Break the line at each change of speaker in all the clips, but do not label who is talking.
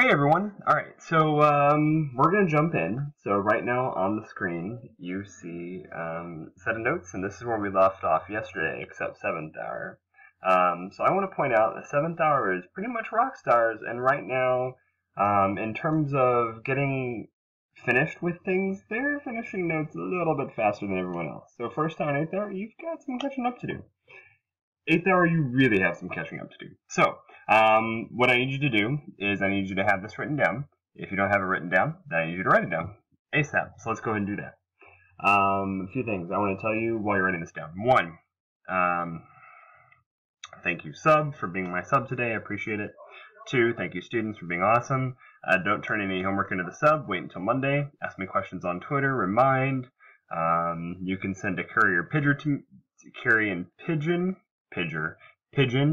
Hey everyone! Alright, so we're going to jump in. So right now on the screen you see a set of notes, and this is where we left off yesterday, except 7th hour. So I want to point out that 7th hour is pretty much rock stars, and right now, in terms of getting finished with things, they're finishing notes a little bit faster than everyone else. So first hour and 8th hour, you've got some catching up to do. 8th hour, you really have some catching up to do. So, what I need you to do is I need you to have this written down. If you don't have it written down, then I need you to write it down ASAP. So let's go ahead and do that. A few things I want to tell you while you're writing this down. One, thank you sub for being my sub today. I appreciate it. 2, thank you students for being awesome. Don't turn any homework into the sub. Wait until Monday. Ask me questions on Twitter. Remind. You can send a courier pigeon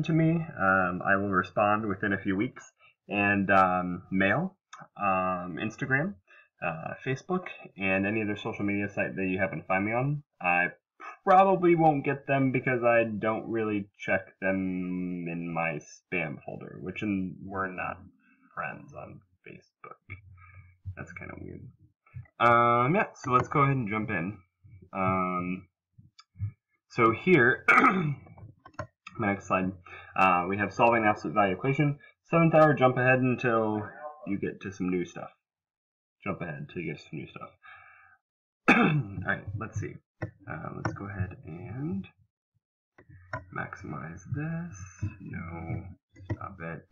to me. I will respond within a few weeks. And mail, Instagram, Facebook, and any other social media site that you happen to find me on. I probably won't get them because I don't really check them in my spam folder, which we're not friends on Facebook. That's kind of weird. Yeah, so let's go ahead and jump in. So here, my next slide, we have solving an absolute value equation. 7th hour, jump ahead until you get to some new stuff. Jump ahead until you get to some new stuff. Alright, let's see. Let's go ahead and maximize this. No, stop it.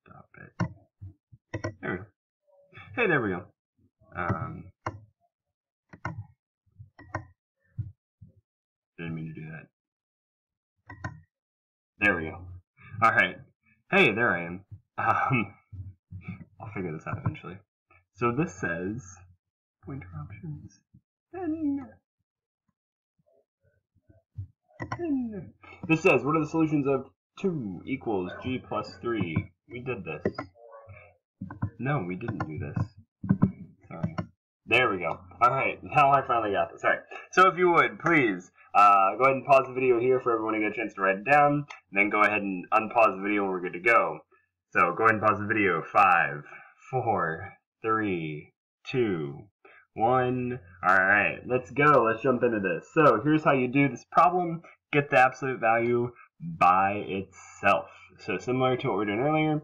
Stop it. There we go. Hey, there we go. Didn't mean to do that. There we go. Alright. Hey, there I am. I'll figure this out eventually. So this says pointer options. This says, what are the solutions of 2 equals g plus 3? We did this. No, we didn't do this. Sorry. There we go. Alright, now I finally got this. Alright, so if you would, please, go ahead and pause the video here for everyone to get a chance to write it down, and then go ahead and unpause the video and we're good to go. So go ahead and pause the video. 5, 4, 3, 2, 1. Alright, let's go. Let's jump into this. So here's how you do this problem. Get the absolute value by itself. So similar to what we were doing earlier.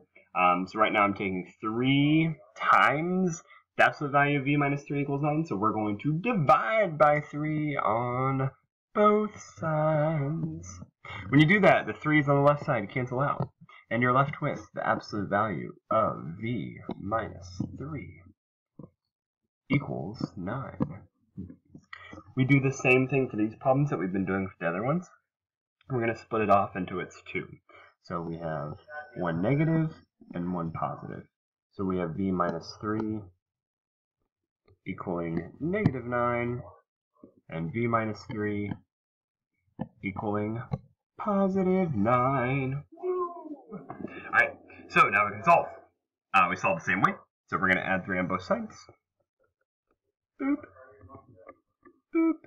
So right now I'm taking 3 times the absolute value of v minus 3 equals 9. So we're going to divide by 3 on both sides. When you do that, the 3's on the left side cancel out. And you're left with the absolute value of v minus 3 equals 9. We do the same thing for these problems that we've been doing for the other ones. We're going to split it off into its 2. So we have one negative and one positive. So we have v minus 3 equaling negative 9, and v minus 3 equaling positive 9. Alright, so now we can solve. We solve the same way. So we're going to add 3 on both sides. Boop. Boop.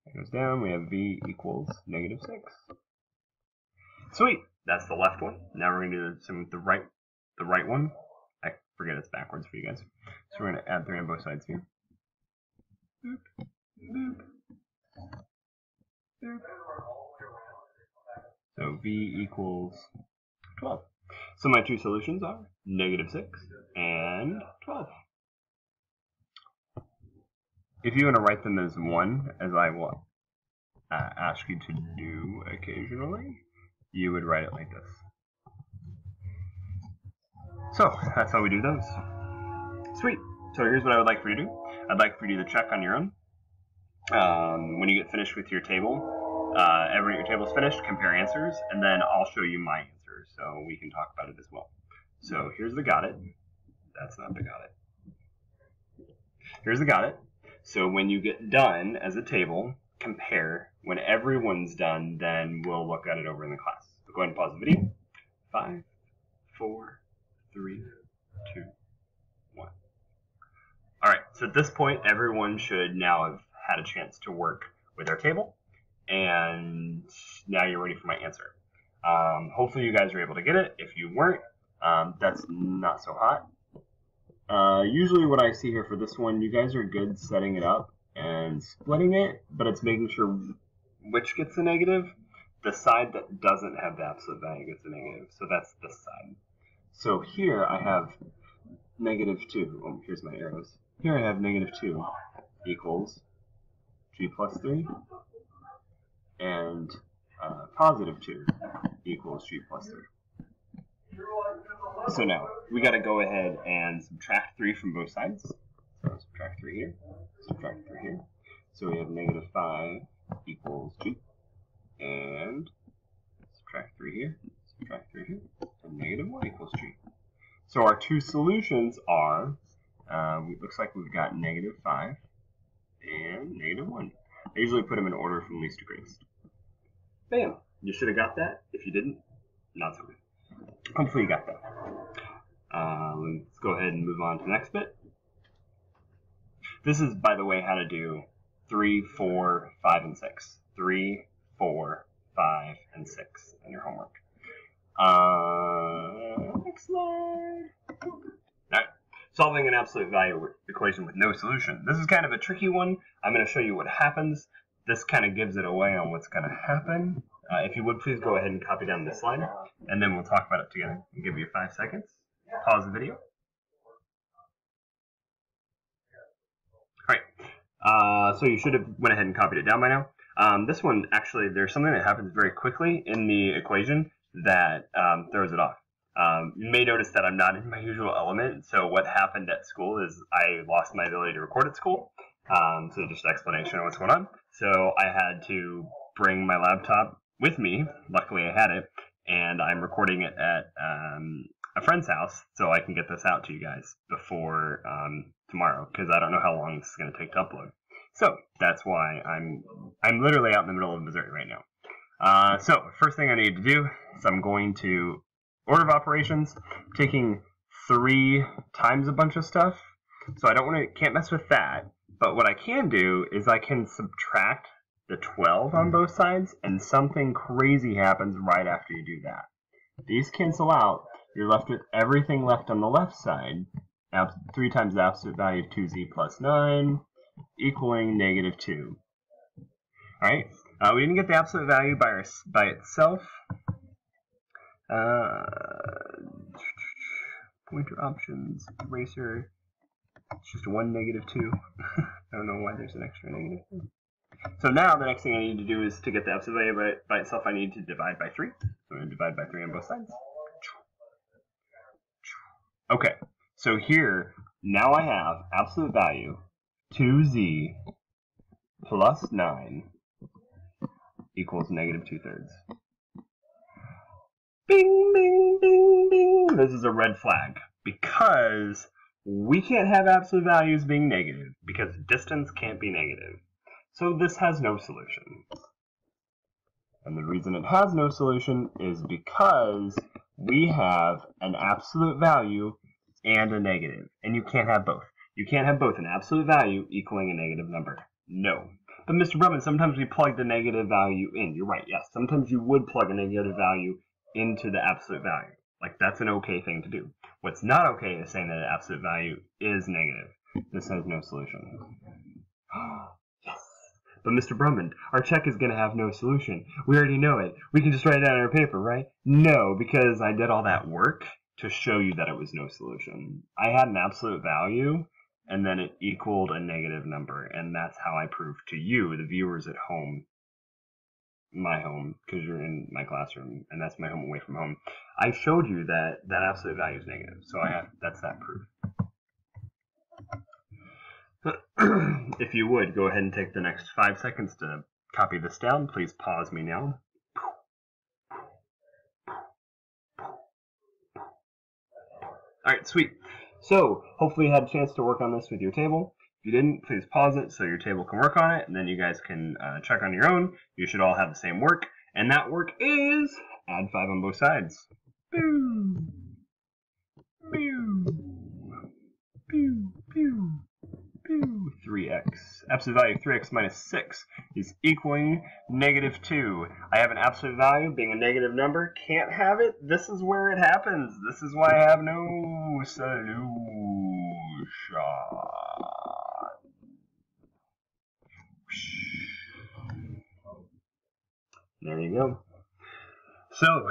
That goes down. We have v equals negative 6. Sweet. That's the left one. Now we're going to do some the right one. I forget it's backwards for you guys. So we're going to add 3 on both sides here. Boop. Boop. Boop. So v equals 12. So my 2 solutions are negative 6 and 12. If you want to write them as 1, as I will ask you to do occasionally, you would write it like this. So that's how we do those. Sweet. So here's what I would like for you to do. I'd like for you to check on your own. When you get finished with your table, every your table's finished, compare answers, and then I'll show you my answers so we can talk about it as well. So here's the got it. That's not the got it. Here's the got it. So when you get done as a table, compare. When everyone's done, then we'll look at it over in the class. So go ahead and pause the video. 5, 4, 3, 2, 1. Alright, so at this point, everyone should now have had a chance to work with our table. And now you're ready for my answer. Hopefully you guys are able to get it. If you weren't, That's not so hot. Usually what I see here for this one, you guys are good setting it up and splitting it, but it's making sure which gets the negative. The side that doesn't have the absolute value gets the negative, so that's this side. So here I have -2. Oh, here's my arrows. Here I have -2 equals g plus 3, and +2 equals g plus 3. So now, we got to go ahead and subtract 3 from both sides. So subtract 3 here, subtract 3 here. So we have -5 equals g, and subtract 3 here, subtract 3 here, and -1 equals g. So our two solutions are, looks like we've got -5 and -1. I usually put them in order from least to greatest. Bam! You should have got that. If you didn't, not so good. Hopefully you got that. Let's go ahead and move on to the next bit. This is, by the way, how to do 3, 4, 5, and 6. 3, 4, 5, and 6 in your homework. Next slide. Alright, solving an absolute value equation with no solution. This is kind of a tricky one. I'm going to show you what happens. This kind of gives it away on what's going to happen. If you would, please go ahead and copy down this slide, and then we'll talk about it together. I'll give you 5 seconds. Pause the video. Alright, so you should have went ahead and copied it down by now. This one, actually, there's something that happens very quickly in the equation that throws it off. You may notice that I'm not in my usual element, so what happened at school is I lost my ability to record at school. So just an explanation of what's going on. So I had to bring my laptop with me. Luckily I had it, and I'm recording it at a friend's house so I can get this out to you guys before tomorrow, because I don't know how long this is going to take to upload. So that's why I'm literally out in the middle of Missouri right now. So first thing I need to do is I'm going to order of operations, taking 3 times a bunch of stuff. So I can't mess with that. But what I can do is I can subtract the 12 on both sides, and something crazy happens right after you do that. These cancel out. You're left with everything left on the left side. 3 times the absolute value of 2z plus 9, equaling -2. Alright, we didn't get the absolute value by itself. Pointer options, eraser. It's just 1 -2. I don't know why there's an extra negative. So now the next thing I need to do is to get the absolute value by itself, I need to divide by 3. So I'm going to divide by 3 on both sides. Okay, so here, now I have absolute value 2z plus 9 equals -2/3. Bing, bing, bing, bing. This is a red flag, because we can't have absolute values being negative, because distance can't be negative. So this has no solution. And the reason it has no solution is because we have an absolute value and a negative. And you can't have both. You can't have both an absolute value equaling a negative number. No. But Mr. Brummond, sometimes we plug the negative value in. You're right, yes. Sometimes you would plug a negative value into the absolute value. Like, that's an okay thing to do. What's not okay is saying that an absolute value is negative. This has no solution. Yes! But Mr. Brummond, our check is going to have no solution. We already know it. We can just write it out on our paper, right? No, because I did all that work to show you that it was no solution. I had an absolute value, and then it equaled a negative number, and that's how I proved to you, the viewers at home, my home, because you're in my classroom, and that's my home away from home. I showed you that that absolute value is negative, so that's that proof. If you would, go ahead and take the next 5 seconds to copy this down. Please pause me now. Alright, sweet. So, hopefully you had a chance to work on this with your table. If you didn't, please pause it so your table can work on it, and then you guys can check on your own. You should all have the same work, and that work is add 5 on both sides. Pew! Pew! Pew! Pew! Pew! 3x. Absolute value of 3x minus 6 is equaling negative 2. I have an absolute value, being a negative number, can't have it. This is where it happens. This is why I have no solution. There you go. So,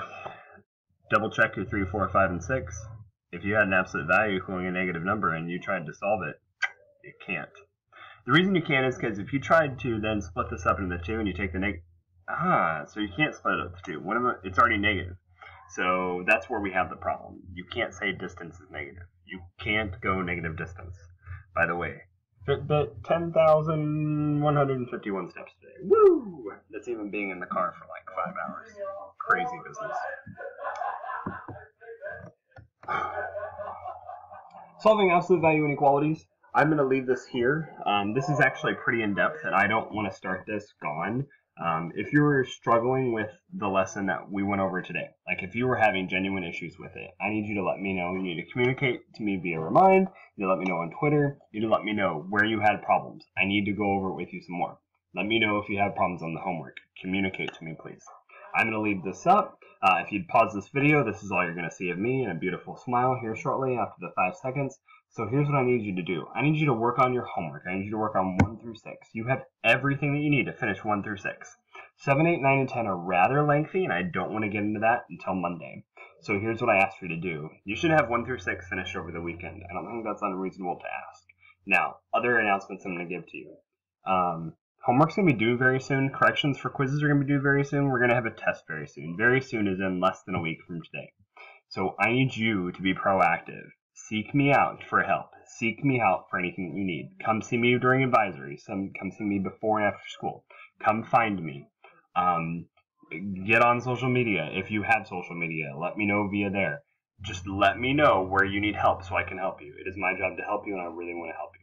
double check your 3, 4, 5, and 6. If you had an absolute value equaling a negative number and you tried to solve it, you can't. The reason you can't is because if you tried to then split this up into 2 and you take the so you can't split it up to 2. It's already negative. So that's where we have the problem. You can't say distance is negative. You can't go negative distance. By the way, Fitbit 10,151 steps today. Woo! That's even being in the car for like 5 hours. Crazy business. Solving absolute value inequalities. I'm going to leave this here. This is actually pretty in-depth, and I don't want to start this gone. If you're struggling with the lesson that we went over today, like if you were having genuine issues with it, I need you to let me know. You need to communicate to me via Remind. You need to let me know on Twitter. You need to let me know where you had problems. I need to go over it with you some more. Let me know if you have problems on the homework. Communicate to me, please. I'm going to leave this up. If you'd pause this video, this is all you're going to see of me and a beautiful smile here shortly after the 5 seconds. So here's what I need you to do. I need you to work on your homework. I need you to work on 1 through 6. You have everything that you need to finish 1 through 6. 7, 8, 9, and 10 are rather lengthy, and I don't want to get into that until Monday. So here's what I asked you to do. You should have 1 through 6 finished over the weekend. I don't think that's unreasonable to ask. Now, other announcements I'm going to give to you. Homework's going to be due very soon. Corrections for quizzes are going to be due very soon. We're going to have a test very soon. Very soon is in less than a week from today. So I need you to be proactive. Seek me out for help. Seek me out for anything that you need. Come see me during advisory. Come see me before and after school. Come find me. Get on social media. If you have social media, let me know via there. Just let me know where you need help so I can help you. It is my job to help you, and I really want to help you.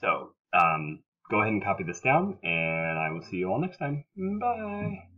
So, go ahead and copy this down, and I will see you all next time. Bye.